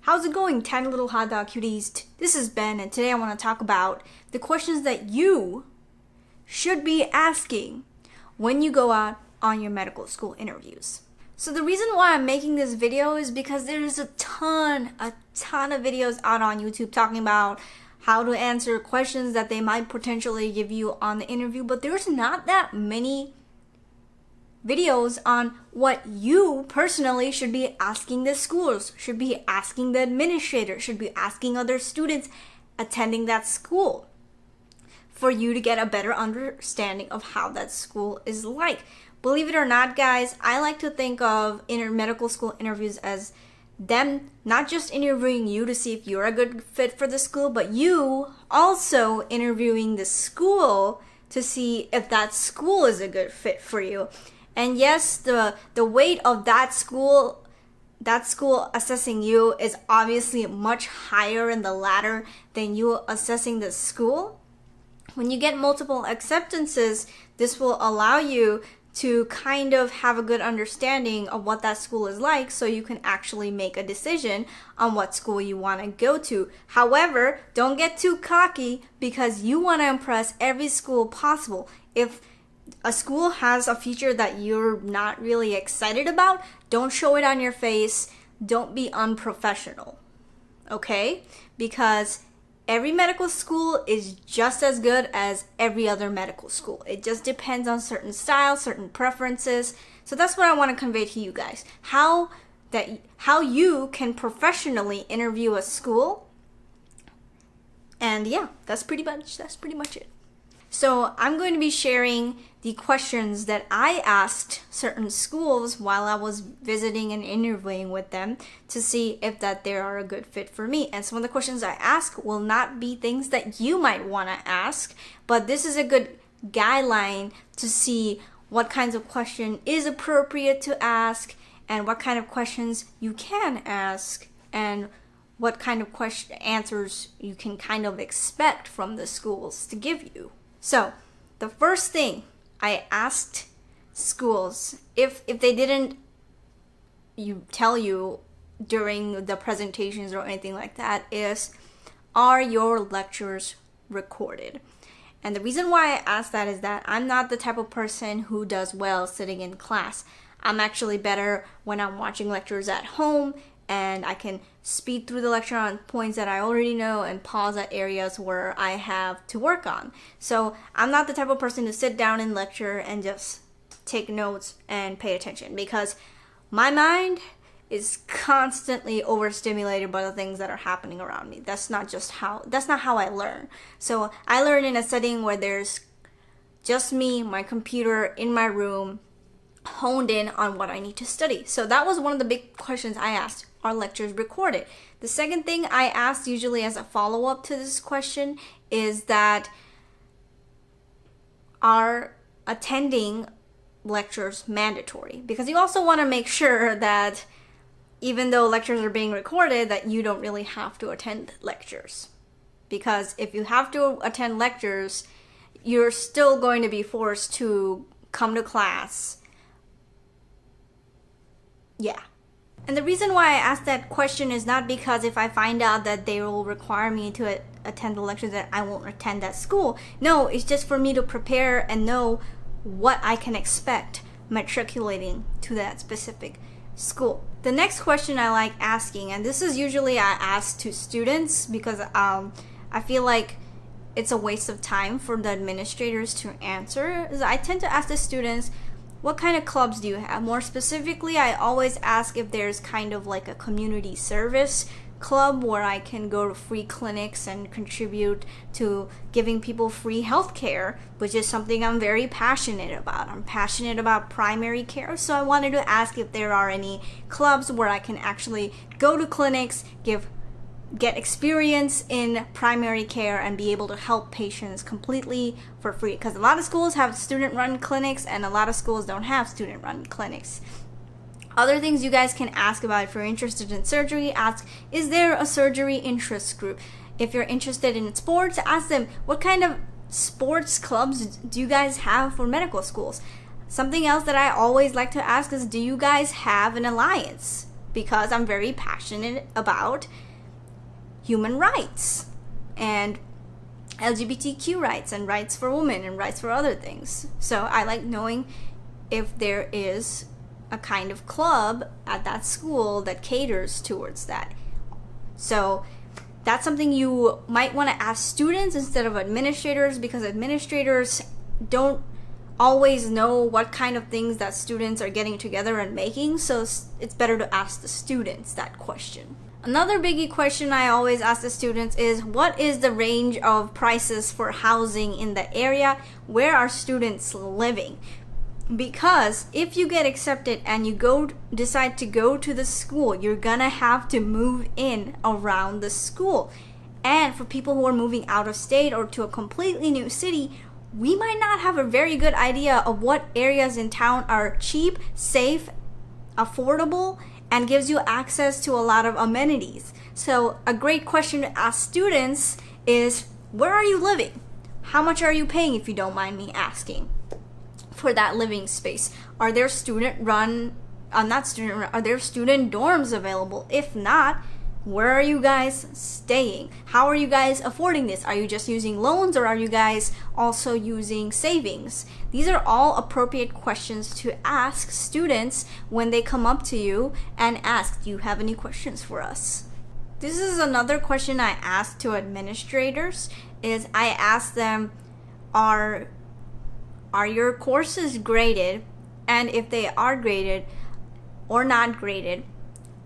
How's it going, tiny little hot dog cuties? This is Ben, and today I want to talk about the questions that you should be asking when you go out on your medical school interviews. So the reason why I'm making this video is because there's a ton of videos out on YouTube talking about how to answer questions that they might potentially give you on the interview, but there's not that many videos on what you personally should be asking the schools, should be asking the administrator, should be asking other students attending that school for you to get a better understanding of how that school is like. Believe it or not, guys, I like to think of medical school interviews as them not just interviewing you to see if you're a good fit for the school, but you also interviewing the school to see if that school is a good fit for you. And yes, the weight of that school assessing you is obviously much higher in the ladder than you assessing the school. When you get multiple acceptances, this will allow you to kind of have a good understanding of what that school is like, so you can actually make a decision on what school you want to go to. However, don't get too cocky because you want to impress every school possible. If a school has a feature that you're not really excited about, don't show it on your face. Don't be unprofessional, okay? Because every medical school is just as good as every other medical school. It just depends on certain styles, certain preferences. So that's what I want to convey to you guys. How you can professionally interview a school. And yeah, that's pretty much it. So I'm going to be sharing the questions that I asked certain schools while I was visiting and interviewing with them to see if that they are a good fit for me. And some of the questions I ask will not be things that you might want to ask, but this is a good guideline to see what kinds of question is appropriate to ask and what kind of questions you can ask and what kind of answers you can kind of expect from the schools to give you. So the first thing I asked schools, if they didn't tell you during the presentations or anything like that, is, are your lectures recorded? And the reason why I asked that is that I'm not the type of person who does well sitting in class. I'm actually better when I'm watching lectures at home, and I can speed through the lecture on points that I already know and pause at areas where I have to work on. So I'm not the type of person to sit down in lecture and just take notes and pay attention, because my mind is constantly overstimulated by the things that are happening around me. That's not how I learn. So I learn in a setting where there's just me, my computer in my room, honed in on what I need to study. So that was one of the big questions I asked. Are lectures recorded? The second thing I asked, usually as a follow-up to this question, is that are attending lectures mandatory? Because you also want to make sure that even though lectures are being recorded, that you don't really have to attend lectures. Because if you have to attend lectures, you're still going to be forced to come to class. Yeah. And the reason why I asked that question is not because if I find out that they will require me to attend the lectures that I won't attend that school. No, it's just for me to prepare and know what I can expect matriculating to that specific school. The next question I like asking, and this is usually I ask to students because I feel like it's a waste of time for the administrators to answer, is I tend to ask the students, what kind of clubs do you have? More specifically, I always ask if there's kind of like a community service club where I can go to free clinics and contribute to giving people free health care, which is something I'm very passionate about. I'm passionate about primary care, so I wanted to ask if there are any clubs where I can actually go to clinics, get experience in primary care and be able to help patients completely for free, because a lot of schools have student-run clinics and a lot of schools don't have student-run clinics. Other things you guys can ask about if you're interested in surgery, ask, is there a surgery interest group? If you're interested in sports, ask them, what kind of sports clubs do you guys have for medical schools? Something else that I always like to ask is, do you guys have an alliance? because I'm very passionate about human rights and LGBTQ rights and rights for women and rights for other things. So I like knowing if there is a kind of club at that school that caters towards that. So that's something you might want to ask students instead of administrators, because administrators don't always know what kind of things that students are getting together and making, so it's better to ask the students that question. Another biggie question I always ask the students is, what is the range of prices for housing in the area? Where are students living? Because if you get accepted and you decide to go to the school, you're gonna have to move in around the school. And for people who are moving out of state or to a completely new city, we might not have a very good idea of what areas in town are cheap, safe, affordable, and gives you access to a lot of amenities. So a great question to ask students is, where are you living? How much are you paying, if you don't mind me asking, for that living space? Are there student dorms available? If not, where are you guys staying? How are you guys affording this? Are you just using loans, or are you guys also using savings? These are all appropriate questions to ask students when they come up to you and ask, do you have any questions for us? This is another question I ask to administrators, is I ask them, are your courses graded? And if they are graded or not graded,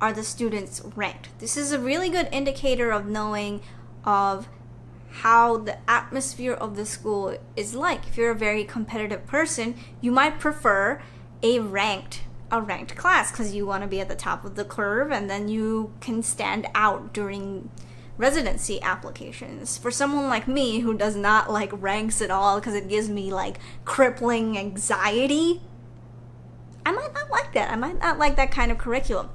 are the students ranked? This is a really good indicator of knowing of how the atmosphere of the school is like. If you're a very competitive person, you might prefer a ranked class because you want to be at the top of the curve, and then you can stand out during residency applications. For someone like me who does not like ranks at all because it gives me like crippling anxiety, I might not like that. I might not like that kind of curriculum.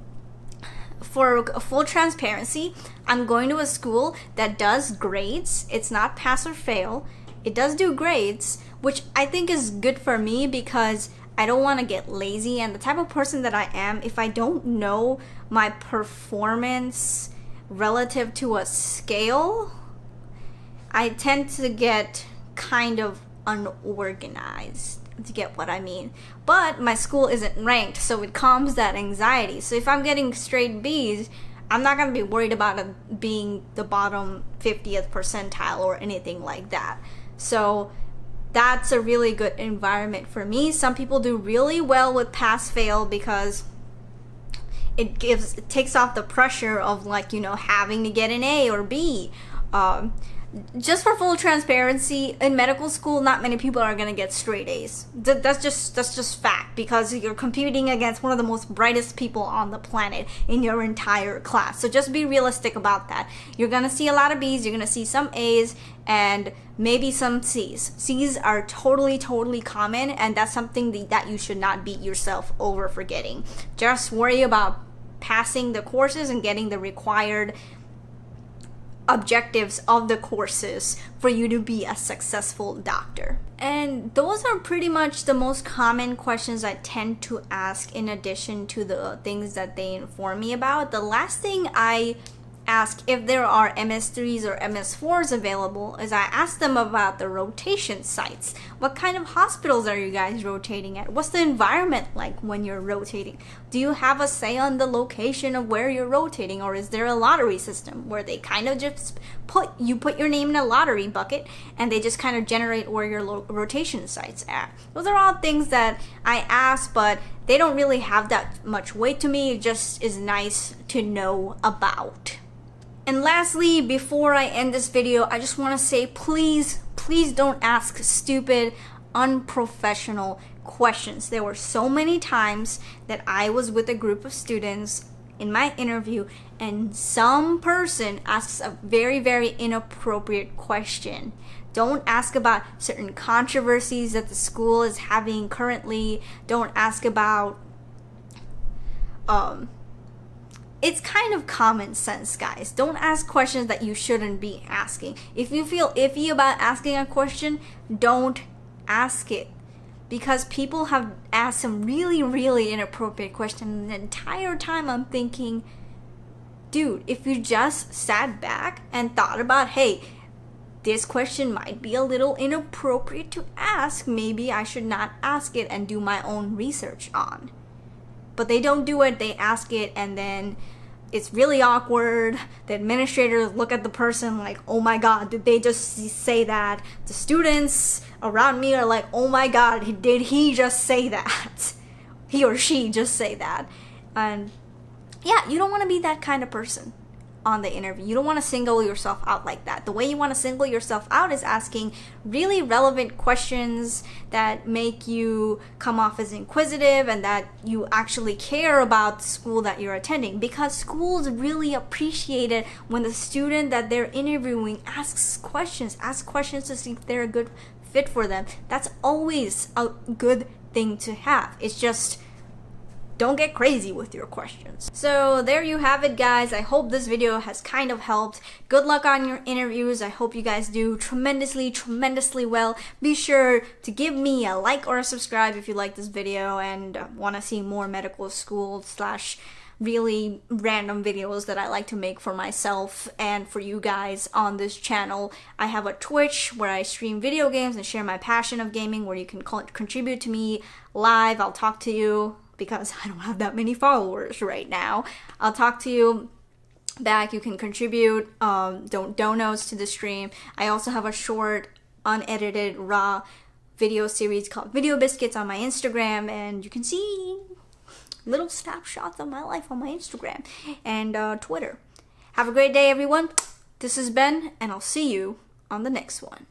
For full transparency, I'm going to a school that does grades. It's not pass or fail. It does do grades, which I think is good for me because I don't want to get lazy. And the type of person that I am, if I don't know my performance relative to a scale, I tend to get kind of unorganized, to get what I mean. But my school isn't ranked, so it calms that anxiety. So if I'm getting straight B's, I'm not going to be worried about it being the bottom 50th percentile or anything like that. So that's a really good environment for me. Some people do really well with pass fail because it takes off the pressure of, like, you know, having to get an A or B. Just for full transparency, in medical school, not many people are gonna get straight A's. That's just fact, because you're competing against one of the most brightest people on the planet in your entire class. So just be realistic about that. You're gonna see a lot of B's, you're gonna see some A's, and maybe some C's. C's are totally common, and that's something that you should not beat yourself over for getting. Just worry about passing the courses and getting the required objectives of the courses for you to be a successful doctor. And those are pretty much the most common questions I tend to ask, in addition to the things that they inform me about. The last thing I ask, if there are MS3s or MS4s available, is I ask them about the rotation sites. What kind of hospitals are you guys rotating at? What's the environment like when you're rotating? Do you have a say on the location of where you're rotating, or is there a lottery system where they kind of just put your name in a lottery bucket and they just kind of generate where your rotation sites at? Those are all things that I ask, but they don't really have that much weight to me. It just is nice to know about. And lastly, before I end this video, I just want to say, please don't ask stupid, unprofessional questions. There were so many times that I was with a group of students in my interview and some person asks a very inappropriate question. Don't ask about certain controversies that the school is having currently. Don't ask about it's kind of common sense, guys. Don't ask questions that you shouldn't be asking. If you feel iffy about asking a question, don't ask it. because people have asked some really, really inappropriate questions. And the entire time I'm thinking, dude, if you just sat back and thought about, hey, this question might be a little inappropriate to ask, maybe I should not ask it and do my own research on. But they don't do it, they ask it, and then it's really awkward. The administrators look at the person like, oh my god, did they just say that? The students around me are like, oh my god, did he just say that? He or she just say that. And yeah, you don't want to be that kind of person on the interview. You don't want to single yourself out like that. The way you want to single yourself out is asking really relevant questions that make you come off as inquisitive and that you actually care about the school that you're attending, because schools really appreciate it when the student that they're interviewing asks questions to see if they're a good fit for them. That's always a good thing to have. It's just, don't get crazy with your questions. So there you have it, guys. I hope this video has kind of helped. Good luck on your interviews. I hope you guys do tremendously well. Be sure to give me a like or a subscribe if you like this video and want to see more medical school / really random videos that I like to make for myself and for you guys on this channel. I have a Twitch where I stream video games and share my passion of gaming, where you can contribute to me live. I'll talk to you, because I don't have that many followers right now. I'll talk to you back. You can contribute donos to the stream. I also have a short, unedited, raw video series called Video Biscuits on my Instagram, and you can see little snapshots of my life on my Instagram and Twitter. Have a great day, everyone. This is Ben, and I'll see you on the next one.